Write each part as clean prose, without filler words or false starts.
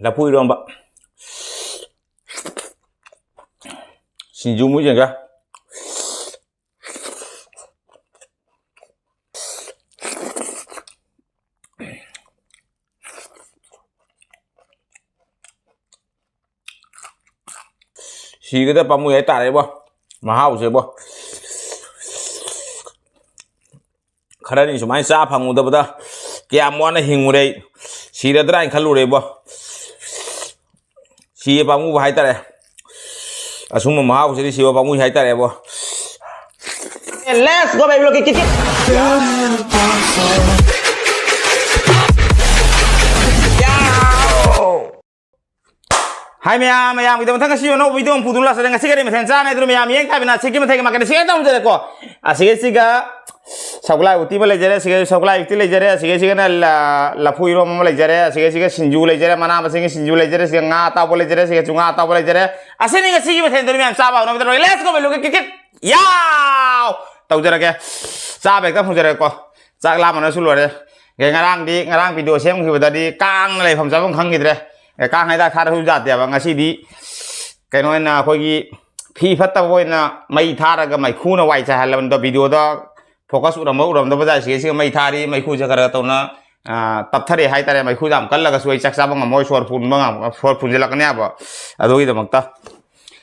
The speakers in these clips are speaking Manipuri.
Lafu Eronba Singju mũi kìa. Xì cái bắp mũi ấy tả đấy bo, mà hao chứ bo. Khara ni sumai sa phamu da bada kya mona hingu re sira dra in khalu re bo si pamu hai ta re asum ma hau si pamu hai ta re bo. Let's go baby look kit. Hai mày video thằng cái nó video phụ tùng là sẽ ngay cái mình ra này tụi mày miếng thay vì là sẽ cái mình thay mà cái sẽ tao không có sẽ cái Sagol Hawai Uti lấy jare Sagol Hawai Uti lấy jare cái là Lafu Eronba lấy jare cái Singju lấy jare mana mà Singju lấy jare nga tao lấy jare cái chunga tao lấy jare asal ni cái mình thay tụi mày sao bảo nó bây giờ let's go look kit yaw tao jare cái sao vậy các không jare có chắc làm mà nó xul rồi cái ngarang video xem khi bây đi cang này phòng giáo không khăng gì đấy cái cang hay ta khá là hữu giá tiền và ngay khi đi cái nói là coi cái phi phát tao coi là mày thà ra cái mày khu nó quay chạy là mình video đó focus uram đó bây giờ cái mày thà đi mày khu cho cái tao nó tập thà đi hay ta mày khu giảm cân là cái suy chắc sao bằng môi sôi phun là cái này bỏ đôi đó mặc ta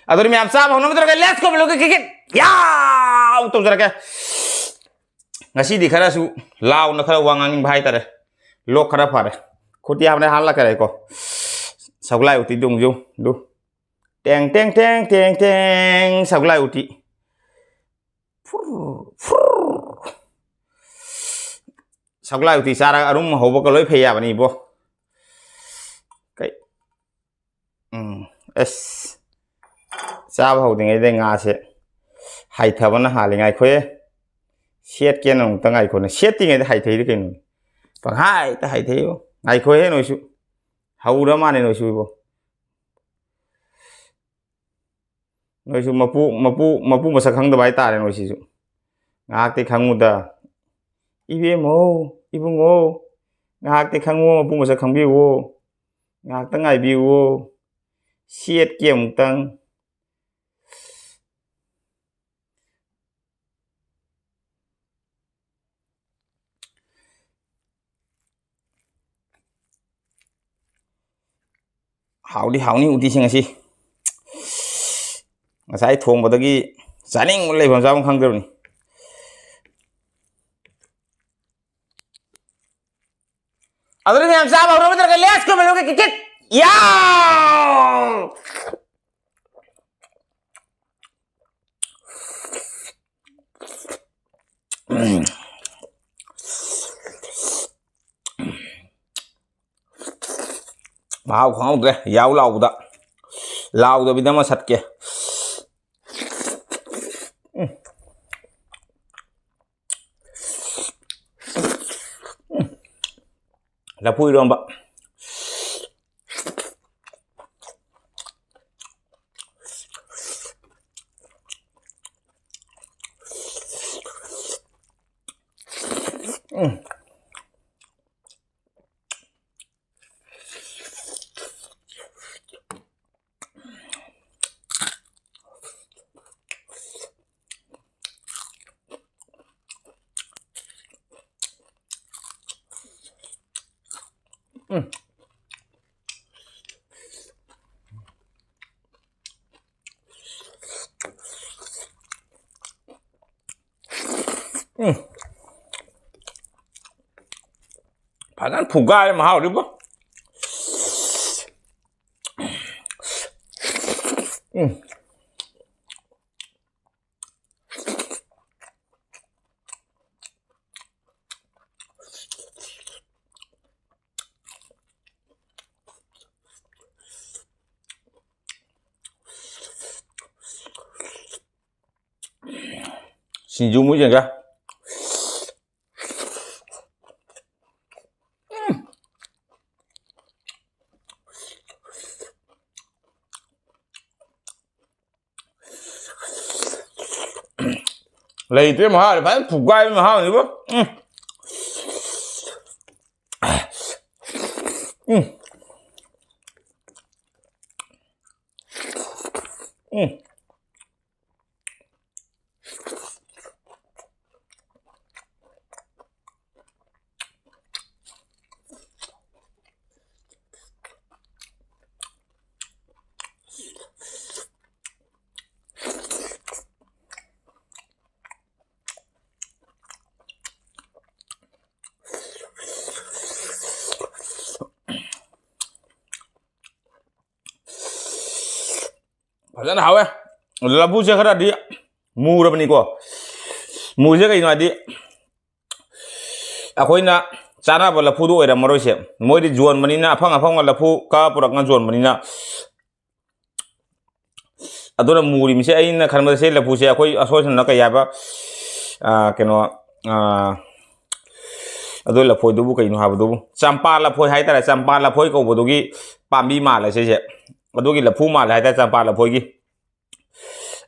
đôi mình làm sao bằng nó cái let's go look cái yaw tụi cái ngay khi đi khá su lao nó khá vang anh bay ta đấy lok khá phải khốt tiêm này hắn là cái này co Sagol Hawai Uti dung du teng Sagol Hawai Uti Sagol Hawai Uti sara arum hobo ko loi pheya bani bo cái s sa ba hoding ai de nga se hai thaban ha le ngai khoe siết kia nong ta ngai khone siết ti ngai hai thei de cái nu pa hai ta hai thei ngai khoe noi su hau ra mà này nói chui vô nói chui mà pu mà sắc khăng được bài ta này nói chui ngạc thì khăng một da ibu ngô ngạc thì khăng ngô mà pu mà sắc khăng biu vô ngạc tăng ngày biu vô siết kiếm tăng hảo đi Uti sinh gì mà sai thùng vào cái giá ninh lấy bằng sao không được này rồi mình làm sao bảo nó bây giờ cái let's go mình cái kit yaw Mau không kìa, giáo lau đó bây giờ mà sạch kìa. Lafu Eronba Padahal pugai mahal di ba? Singju mũi kìa. Lấy tuyết mà ha, phải phủ gai mà ha nữa bố. Fazana hawe lafu se khara di mura bani ko muje kai no di akoina chana ba lafu do era maro se moi di juan mani na afang lafu ka purak nga juan mani na adona muri mi se aina kharma se lafu se akoi asosan na ka yaba keno ado lafu do bu kai no ha do champa lafu hai tara champa lafu ko bodogi pambi ma la se se adogi lafu ma la hai tara champa lafu gi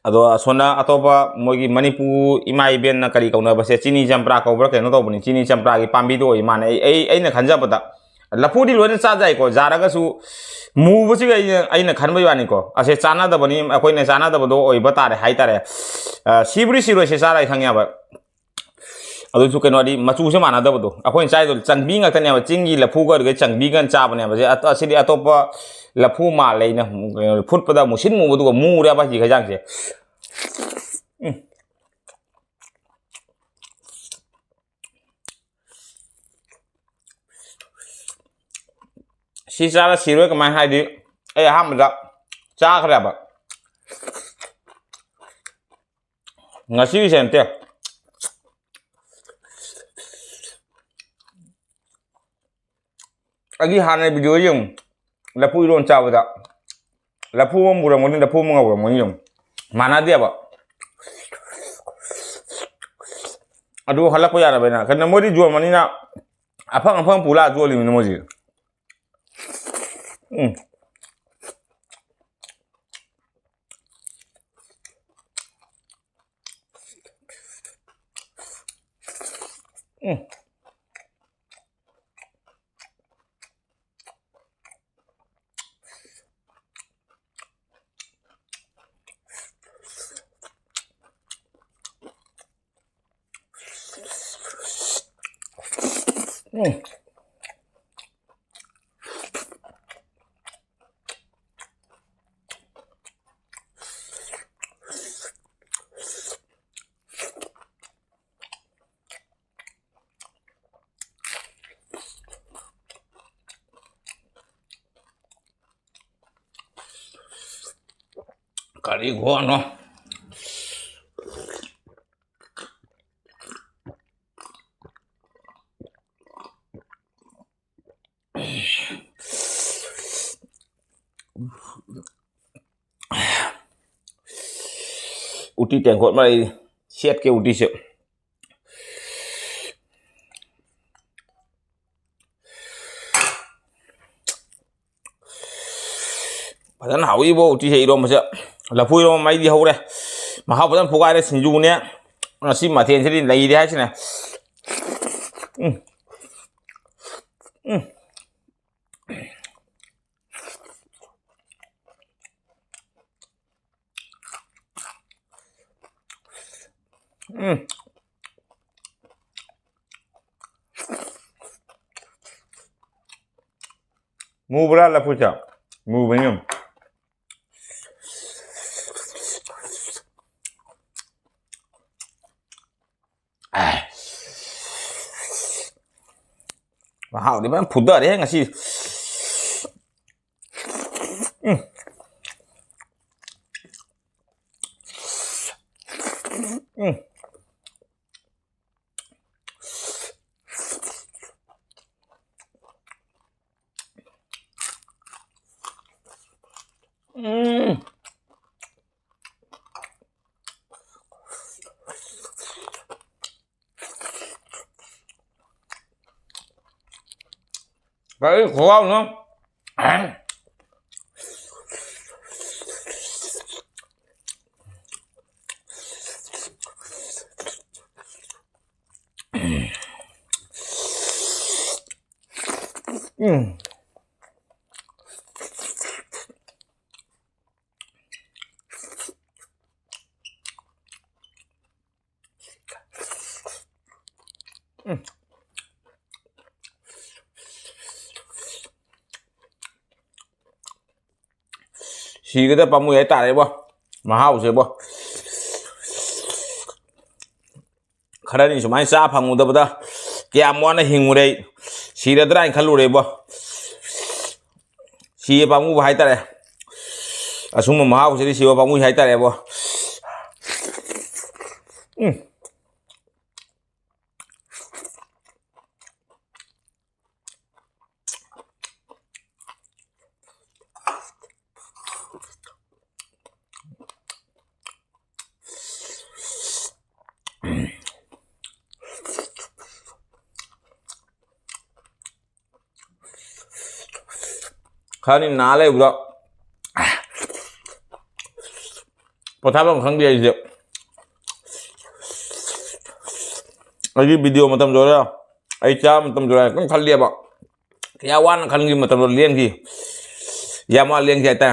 ado sona atoba mogi manipu imai ben na kari kauna base chini champra ko bra keno to bani chini champra gi pambi do imane ai na khanja bata lafu di loina cha jai ko jara ga su mu bu chi ai na khan bai wani ko ase chana da bani akoi na chana da bodo oi bata re hai tare sibri siro se sara khangya ba ado su keno di machu se mana da bodo akoi chai do changbi nga tane ba chingi lafu ga ga changbi gan cha bane ba je asidi atopa lafu ma leina phut pada musin mu bodo mu ra ba ji khajang se si sara siro ka mai hai di ai ham da cha khra ba ngasi sente agi hana video yung lafu iron cha ba da lafu mu ra mo ni lafu mo nga mo yung mana dia ba adu halak ko yara bena kana modi jual mani na afang pula jual ni moji kari gua no uti tengkot mai siat ke uti se padan hawi bo uti se irom se lafu irom mai di hore ma ha padan pugai re sinju ne si ma ten se din lai de ha sine mu bra lafu cha mu benyum wow di ban pudar ya ngasi Cái khổ nữa Siga pamu ya Tare bo mahau se bo khara ni sumai sa phangu da bada kya mona hingure sira dra khalure bo si pamu hai Tare asuma mahau se si pamu hai Tare bo khani nale bro pothapam khang dia je agi video matam jora ai cha matam jora kan khal dia ba kya wan khal gi matam lien gi yama lien gi ta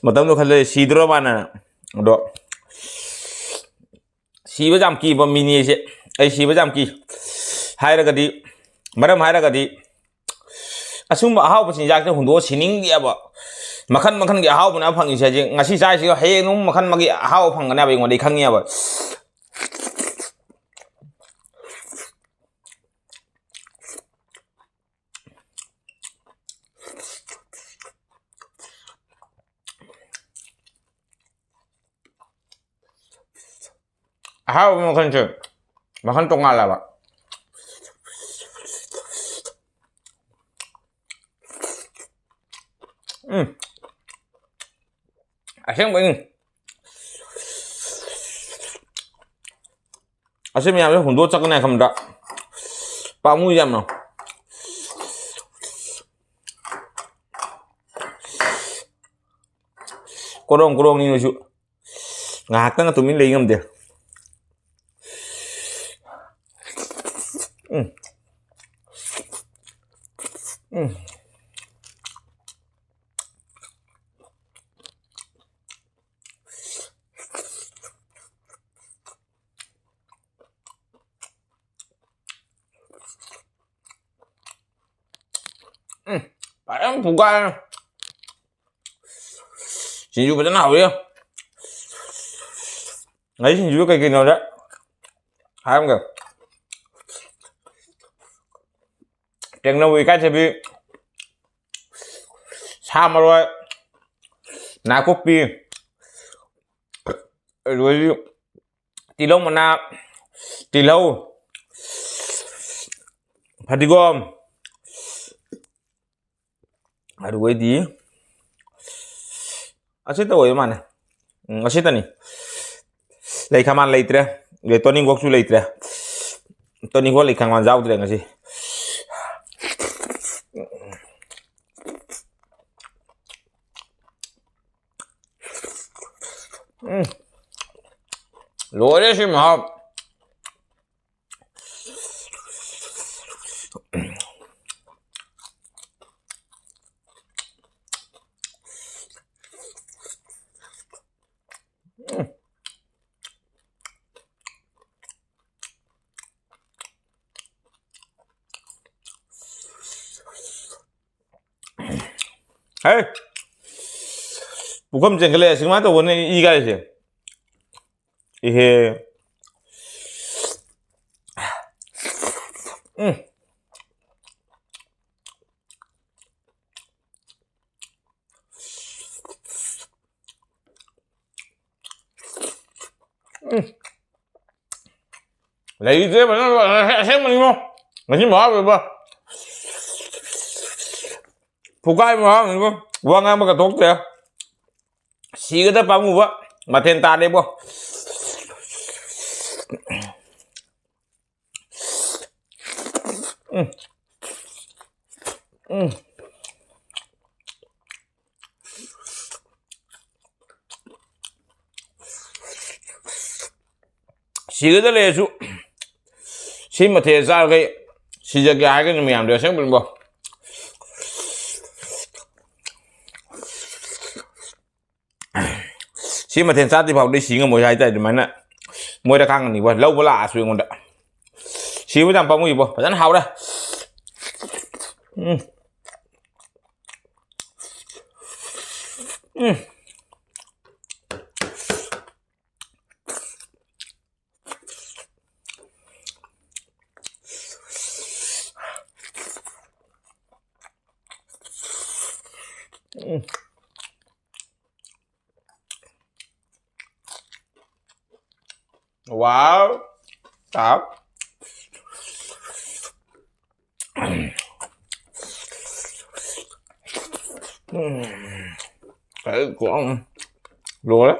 matam do khale sidro bana do siba jam ki ba mini se ai siba jam ki haira gadi maram haira gadi asum ahau pa sinjak te hundo sining dia ba makhan gi ahau bana phangi se je ngasi sai si he num makhan magi ahau phangana ba ngode khangi ba ahau makhan tongal la ba asem bing asem ya hundo chakna khamda pamu jam no korong ni su ngak tang tumin le ngam de em bukan Singju betul nào vậy lấy Singju cái nào đó hay không kìa tiếng nào vì cái gì bị sao mà rồi na copy rồi tí lâu mà na tí lâu phải đi gom aduh di asita woy man asita ni lay kaman lay tre le toning wok su lay tre toning wok lay kaman zau tre ngasi lore si mahal Hey, bukan jengkel sih mah tuh ini iga sih. Ihe, lấy thế mà nó xem mình không? Mà chỉ mở rồi ba. Phụ gai mà mình không? Vâng em mà cả tốt thế. Xí cái đó bao nhiêu vậy? Mà thêm ta đây不? Xí cái đó là chú. Xí mà thêm ra cái xí ra cái cái mềm được xem mình không? Xí mà thêm sát thì vào đi xí ngồi hai tay thì mấy nè. Môi đã căng này quá lâu quá lạ xuyên con đã ชีวิตจำปามุยบ่เพราะฉะนั้นเฮาเลยว้าวครับไอ้กวางรู้แล้ว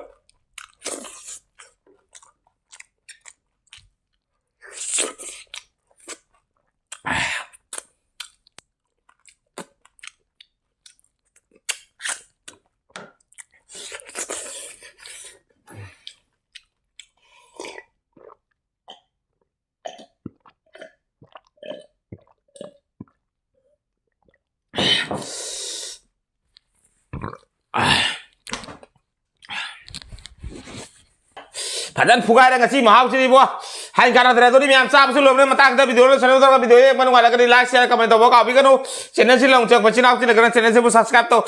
Padahal fuga ada ngasih mahal sih buah. Hai karena ternyata ini miam sab sebelum ini mata kita video channel kita video ini mana ada kali like share comment tahu kau bikin channel sih lang cek bacaan aku negara channel sih subscribe tuh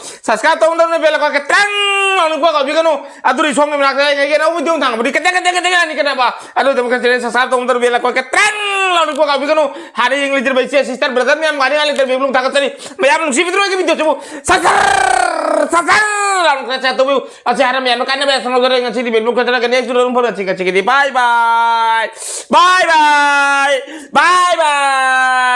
untuk bel kau ketang lalu gua kau bikin aduh di suami menak saya kayak gini video tang beri ketang ini kenapa aduh teman channel subscribe tuh untuk bel kau ketang lalu gua kau bikin hari yang lihat baca sister brother miam hari yang lihat belum takut tadi miam sih video lagi video coba sakar lalu kerja tuh asyik haram ya makanya biasa ngobrol dengan sih di belum kerja lagi next sudah rumah cik di bye bye. Bye bye. Bye.